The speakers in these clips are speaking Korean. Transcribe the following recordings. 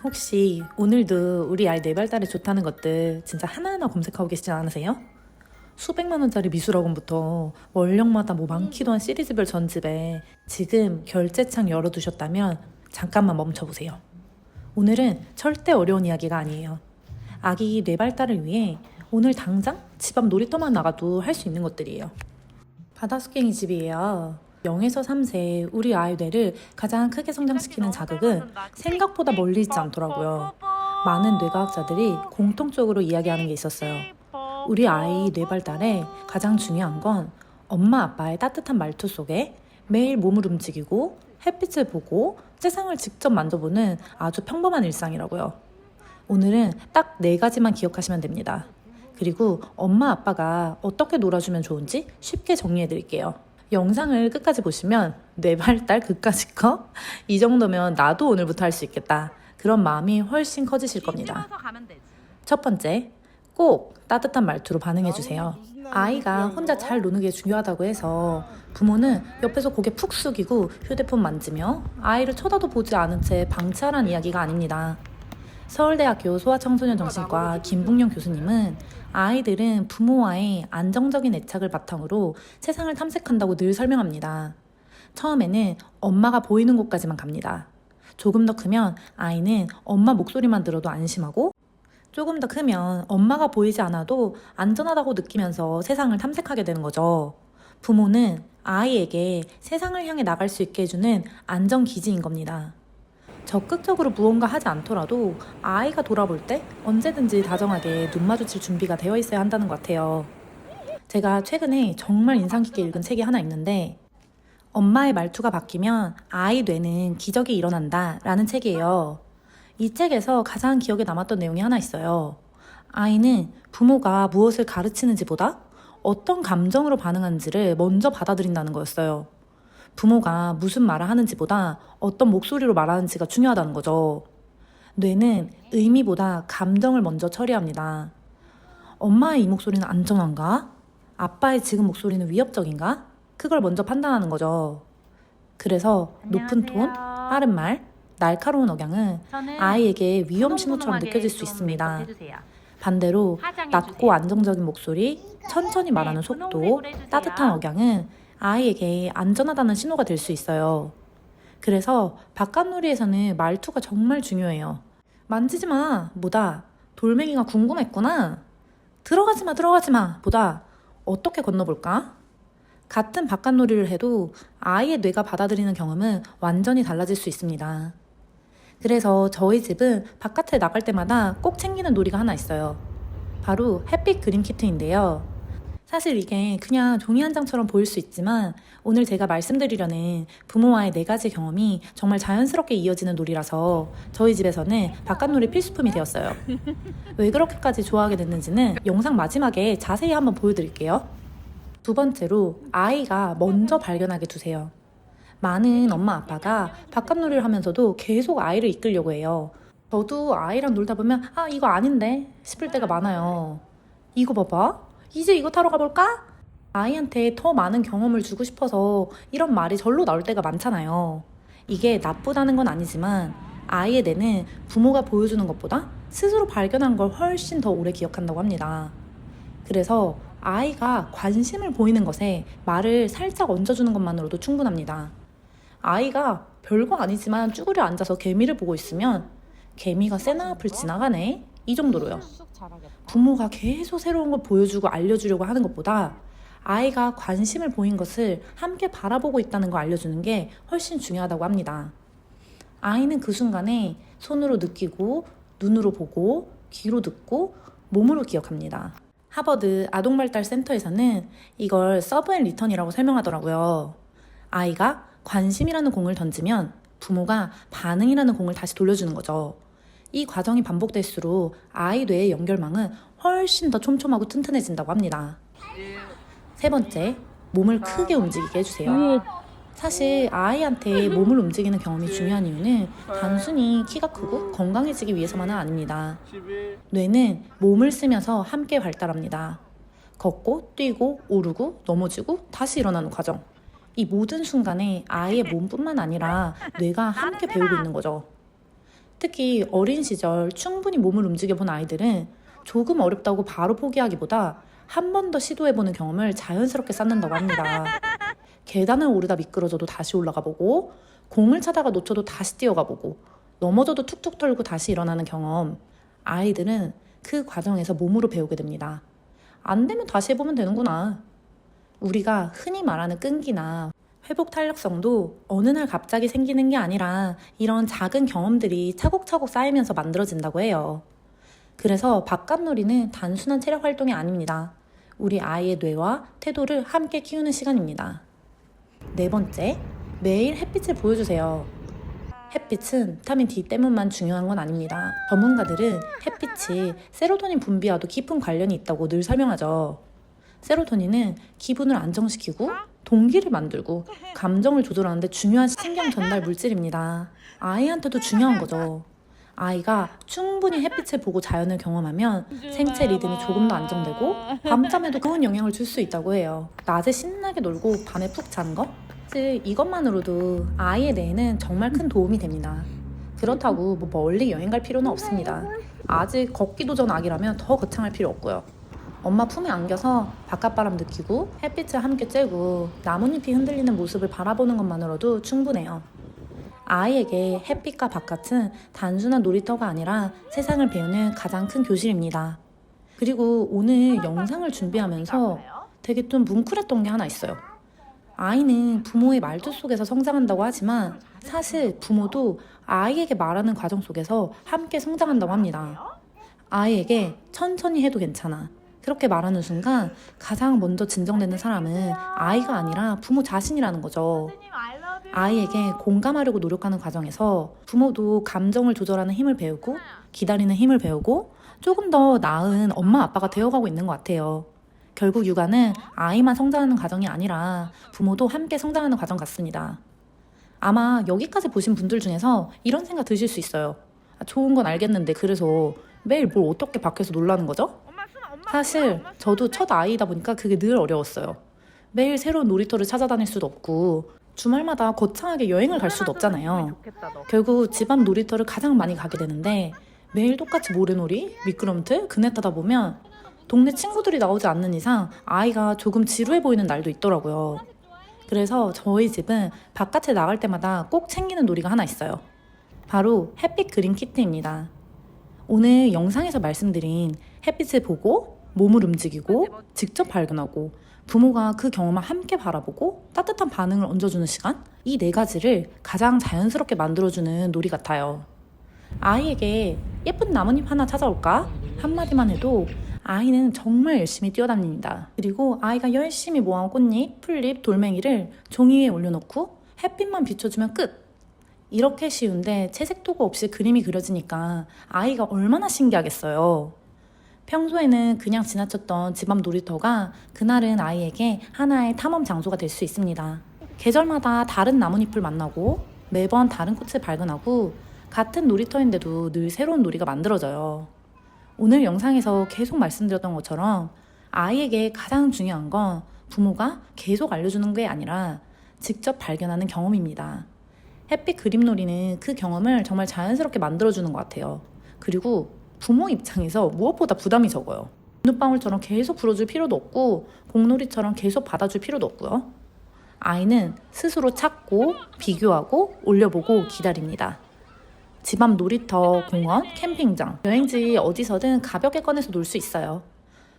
혹시 오늘도 우리 아이 뇌 발달에 좋다는 것들 진짜 하나하나 검색하고 계시지 않으세요? 수백만 원짜리 미술학원부터 원령마다 뭐 많기도 한 시리즈별 전집에 지금 결제창 열어두셨다면 잠깐만 멈춰보세요. 오늘은 절대 어려운 이야기가 아니에요. 아기 뇌 발달을 위해 오늘 당장 집 앞 놀이터만 나가도 할 수 있는 것들이에요. 바다스갱이 집이에요. 0에서 3세 우리 아이 뇌를 가장 크게 성장시키는 자극은 생각보다 멀리 있지 않더라고요. 많은 뇌과학자들이 공통적으로 이야기하는 게 있었어요. 우리 아이 뇌 발달에 가장 중요한 건 엄마 아빠의 따뜻한 말투 속에 매일 몸을 움직이고 햇빛을 보고 세상을 직접 만져보는 아주 평범한 일상이라고요. 오늘은 딱 4가지만 기억하시면 됩니다. 그리고 엄마 아빠가 어떻게 놀아주면 좋은지 쉽게 정리해 드릴게요. 영상을 끝까지 보시면 뇌 발달 그까짓 거? 이 정도면 나도 오늘부터 할 수 있겠다. 그런 마음이 훨씬 커지실 겁니다. 첫 번째, 꼭 따뜻한 말투로 반응해주세요. 아이가 혼자 잘 노는 게 중요하다고 해서 부모는 옆에서 고개 푹 숙이고 휴대폰 만지며 아이를 쳐다도 보지 않은 채 방치하라는 이야기가 아닙니다. 서울대학교 소아청소년정신과 김북영 교수님은 아이들은 부모와의 안정적인 애착을 바탕으로 세상을 탐색한다고 늘 설명합니다. 처음에는 엄마가 보이는 곳까지만 갑니다. 조금 더 크면 아이는 엄마 목소리만 들어도 안심하고 조금 더 크면 엄마가 보이지 않아도 안전하다고 느끼면서 세상을 탐색하게 되는 거죠. 부모는 아이에게 세상을 향해 나갈 수 있게 해주는 안전기지인 겁니다. 적극적으로 무언가 하지 않더라도 아이가 돌아볼 때 언제든지 다정하게 눈 마주칠 준비가 되어 있어야 한다는 것 같아요. 제가 최근에 정말 인상 깊게 읽은 책이 하나 있는데 엄마의 말투가 바뀌면 아이 뇌는 기적이 일어난다 라는 책이에요. 이 책에서 가장 기억에 남았던 내용이 하나 있어요. 아이는 부모가 무엇을 가르치는지보다 어떤 감정으로 반응하는지를 먼저 받아들인다는 거였어요. 부모가 무슨 말을 하는지보다 어떤 목소리로 말하는지가 중요하다는 거죠. 뇌는 의미보다 감정을 먼저 처리합니다. 엄마의 이 목소리는 안전한가? 아빠의 지금 목소리는 위협적인가? 그걸 먼저 판단하는 거죠. 그래서 높은 톤, 빠른 말, 날카로운 억양은 아이에게 위험 신호처럼 느껴질 수 있습니다. 반대로 낮고 안정적인 목소리, 천천히 말하는 속도, 따뜻한 억양은 아이에게 안전하다는 신호가 될 수 있어요. 그래서 바깥놀이에서는 말투가 정말 중요해요. 만지지 마 보다 돌멩이가 궁금했구나. 들어가지 마 보다 어떻게 건너볼까? 같은 바깥놀이를 해도 아이의 뇌가 받아들이는 경험은 완전히 달라질 수 있습니다. 그래서 저희 집은 바깥에 나갈 때마다 꼭 챙기는 놀이가 하나 있어요. 바로 햇빛 그림 키트인데요. 사실 이게 그냥 종이 한 장처럼 보일 수 있지만 오늘 제가 말씀드리려는 부모와의 4가지 경험이 정말 자연스럽게 이어지는 놀이라서 저희 집에서는 바깥놀이 필수품이 되었어요. 왜 그렇게까지 좋아하게 됐는지는 영상 마지막에 자세히 한번 보여드릴게요. 두 번째로 아이가 먼저 발견하게 두세요. 많은 엄마 아빠가 바깥놀이를 하면서도 계속 아이를 이끌려고 해요. 저도 아이랑 놀다 보면 이거 아닌데 싶을 때가 많아요. 이거 봐봐. 이제 이거 타러 가볼까? 아이한테 더 많은 경험을 주고 싶어서 이런 말이 절로 나올 때가 많잖아요. 이게 나쁘다는 건 아니지만 아이의 뇌는 부모가 보여주는 것보다 스스로 발견한 걸 훨씬 더 오래 기억한다고 합니다. 그래서 아이가 관심을 보이는 것에 말을 살짝 얹어주는 것만으로도 충분합니다. 아이가 별거 아니지만 쭈그려 앉아서 개미를 보고 있으면 개미가 새나 앞을 지나가네? 이 정도로요. 부모가 계속 새로운 걸 보여주고 알려주려고 하는 것보다 아이가 관심을 보인 것을 함께 바라보고 있다는 걸 알려주는 게 훨씬 중요하다고 합니다. 아이는 그 순간에 손으로 느끼고 눈으로 보고 귀로 듣고 몸으로 기억합니다. 하버드 아동발달센터에서는 이걸 서브 앤 리턴이라고 설명하더라고요. 아이가 관심이라는 공을 던지면 부모가 반응이라는 공을 다시 돌려주는 거죠. 이 과정이 반복될수록 아이 뇌의 연결망은 훨씬 더 촘촘하고 튼튼해진다고 합니다. 세 번째, 몸을 크게 움직이게 해주세요. 사실 아이한테 몸을 움직이는 경험이 중요한 이유는 단순히 키가 크고 건강해지기 위해서만은 아닙니다. 뇌는 몸을 쓰면서 함께 발달합니다. 걷고, 뛰고, 오르고, 넘어지고, 다시 일어나는 과정. 이 모든 순간에 아이의 몸뿐만 아니라 뇌가 함께 배우고 있는 거죠. 특히 어린 시절 충분히 몸을 움직여본 아이들은 조금 어렵다고 바로 포기하기보다 한 번 더 시도해보는 경험을 자연스럽게 쌓는다고 합니다. 계단을 오르다 미끄러져도 다시 올라가 보고, 공을 차다가 놓쳐도 다시 뛰어가 보고, 넘어져도 툭툭 털고 다시 일어나는 경험. 아이들은 그 과정에서 몸으로 배우게 됩니다. 안 되면 다시 해보면 되는구나. 우리가 흔히 말하는 끈기나 회복 탄력성도 어느 날 갑자기 생기는 게 아니라 이런 작은 경험들이 차곡차곡 쌓이면서 만들어진다고 해요. 그래서 바깥놀이는 단순한 체력 활동이 아닙니다. 우리 아이의 뇌와 태도를 함께 키우는 시간입니다. 네 번째, 매일 햇빛을 보여주세요. 햇빛은 비타민 D 때문만 중요한 건 아닙니다. 전문가들은 햇빛이 세로토닌 분비와도 깊은 관련이 있다고 늘 설명하죠. 세로토닌은 기분을 안정시키고 동기를 만들고 감정을 조절하는 데 중요한 신경 전달 물질입니다. 아이한테도 중요한 거죠. 아이가 충분히 햇빛을 보고 자연을 경험하면 생체 리듬이 조금 더 안정되고 밤잠에도 좋은 영향을 줄 수 있다고 해요. 낮에 신나게 놀고 밤에 푹 자는 거? 사실 이것만으로도 아이의 뇌에는 정말 큰 도움이 됩니다. 그렇다고 뭐 멀리 여행 갈 필요는 없습니다. 아직 걷기도 전 아기라면 더 거창할 필요 없고요. 엄마 품에 안겨서 바깥바람 느끼고 햇빛을 함께 쬐고 나뭇잎이 흔들리는 모습을 바라보는 것만으로도 충분해요. 아이에게 햇빛과 바깥은 단순한 놀이터가 아니라 세상을 배우는 가장 큰 교실입니다. 그리고 오늘 영상을 준비하면서 되게 좀 뭉클했던 게 하나 있어요. 아이는 부모의 말투 속에서 성장한다고 하지만 사실 부모도 아이에게 말하는 과정 속에서 함께 성장한다고 합니다. 아이에게 천천히 해도 괜찮아. 그렇게 말하는 순간 가장 먼저 진정되는 사람은 아이가 아니라 부모 자신이라는 거죠. 아이에게 공감하려고 노력하는 과정에서 부모도 감정을 조절하는 힘을 배우고 기다리는 힘을 배우고 조금 더 나은 엄마 아빠가 되어가고 있는 것 같아요. 결국 육아는 아이만 성장하는 과정이 아니라 부모도 함께 성장하는 과정 같습니다. 아마 여기까지 보신 분들 중에서 이런 생각 드실 수 있어요. 좋은 건 알겠는데 그래서 매일 뭘 어떻게 밖에서 놀라는 거죠? 사실 저도 첫 아이다 보니까 그게 늘 어려웠어요. 매일 새로운 놀이터를 찾아다닐 수도 없고 주말마다 거창하게 여행을 갈 수도 없잖아요. 결국 집 앞 놀이터를 가장 많이 가게 되는데 매일 똑같이 모래놀이, 미끄럼틀, 그네 타다 보면 동네 친구들이 나오지 않는 이상 아이가 조금 지루해 보이는 날도 있더라고요. 그래서 저희 집은 바깥에 나갈 때마다 꼭 챙기는 놀이가 하나 있어요. 바로 햇빛 그림 키트입니다. 오늘 영상에서 말씀드린 햇빛을 보고 몸을 움직이고 직접 발견하고 부모가 그 경험을 함께 바라보고 따뜻한 반응을 얹어주는 시간? 이 네 가지를 가장 자연스럽게 만들어주는 놀이 같아요. 아이에게 예쁜 나뭇잎 하나 찾아올까? 한마디만 해도 아이는 정말 열심히 뛰어다닙니다. 그리고 아이가 열심히 모아온 꽃잎, 풀잎, 돌멩이를 종이 위에 올려놓고 햇빛만 비춰주면 끝! 이렇게 쉬운데 채색 도구 없이 그림이 그려지니까 아이가 얼마나 신기하겠어요. 평소에는 그냥 지나쳤던 집 앞 놀이터가 그날은 아이에게 하나의 탐험 장소가 될 수 있습니다. 계절마다 다른 나뭇잎을 만나고 매번 다른 꽃을 발견하고 같은 놀이터인데도 늘 새로운 놀이가 만들어져요. 오늘 영상에서 계속 말씀드렸던 것처럼 아이에게 가장 중요한 건 부모가 계속 알려주는 게 아니라 직접 발견하는 경험입니다. 햇빛 그림놀이는 그 경험을 정말 자연스럽게 만들어주는 것 같아요. 그리고 부모 입장에서 무엇보다 부담이 적어요. 비눗방울처럼 계속 불어줄 필요도 없고 공놀이처럼 계속 받아줄 필요도 없고요. 아이는 스스로 찾고 비교하고 올려보고 기다립니다. 집 앞 놀이터, 공원, 캠핑장, 여행지 어디서든 가볍게 꺼내서 놀 수 있어요.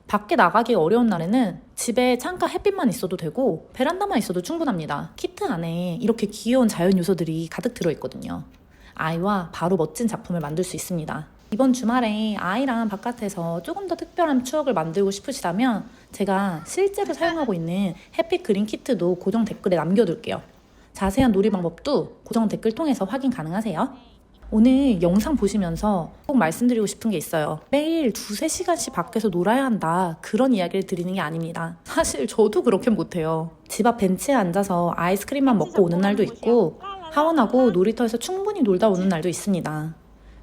밖에 나가기 어려운 날에는 집에 창가 햇빛만 있어도 되고 베란다만 있어도 충분합니다. 키트 안에 이렇게 귀여운 자연 요소들이 가득 들어있거든요. 아이와 바로 멋진 작품을 만들 수 있습니다. 이번 주말에 아이랑 바깥에서 조금 더 특별한 추억을 만들고 싶으시다면 제가 실제로 사용하고 있는 햇빛 그림 키트도 고정 댓글에 남겨둘게요. 자세한 놀이 방법도 고정 댓글 통해서 확인 가능하세요. 오늘 영상 보시면서 꼭 말씀드리고 싶은 게 있어요. 매일 2-3시간씩 밖에서 놀아야 한다. 그런 이야기를 드리는 게 아닙니다. 사실 저도 그렇게 못해요. 집 앞 벤치에 앉아서 아이스크림만 먹고 오는 날도 있고 하원하고 놀이터에서 충분히 놀다 오는 날도 있습니다.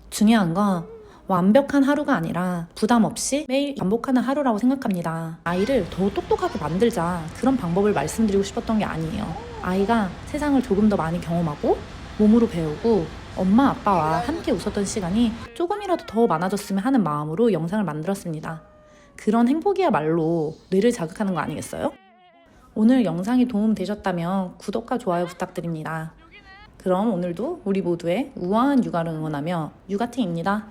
중요한 건 완벽한 하루가 아니라 부담 없이 매일 반복하는 하루라고 생각합니다. 아이를 더 똑똑하게 만들자 그런 방법을 말씀드리고 싶었던 게 아니에요. 아이가 세상을 조금 더 많이 경험하고 몸으로 배우고 엄마 아빠와 함께 웃었던 시간이 조금이라도 더 많아졌으면 하는 마음으로 영상을 만들었습니다. 그런 행복이야말로 뇌를 자극하는 거 아니겠어요? 오늘 영상이 도움되셨다면 구독과 좋아요 부탁드립니다. 그럼 오늘도 우리 모두의 우아한 육아를 응원하며 육아팅입니다.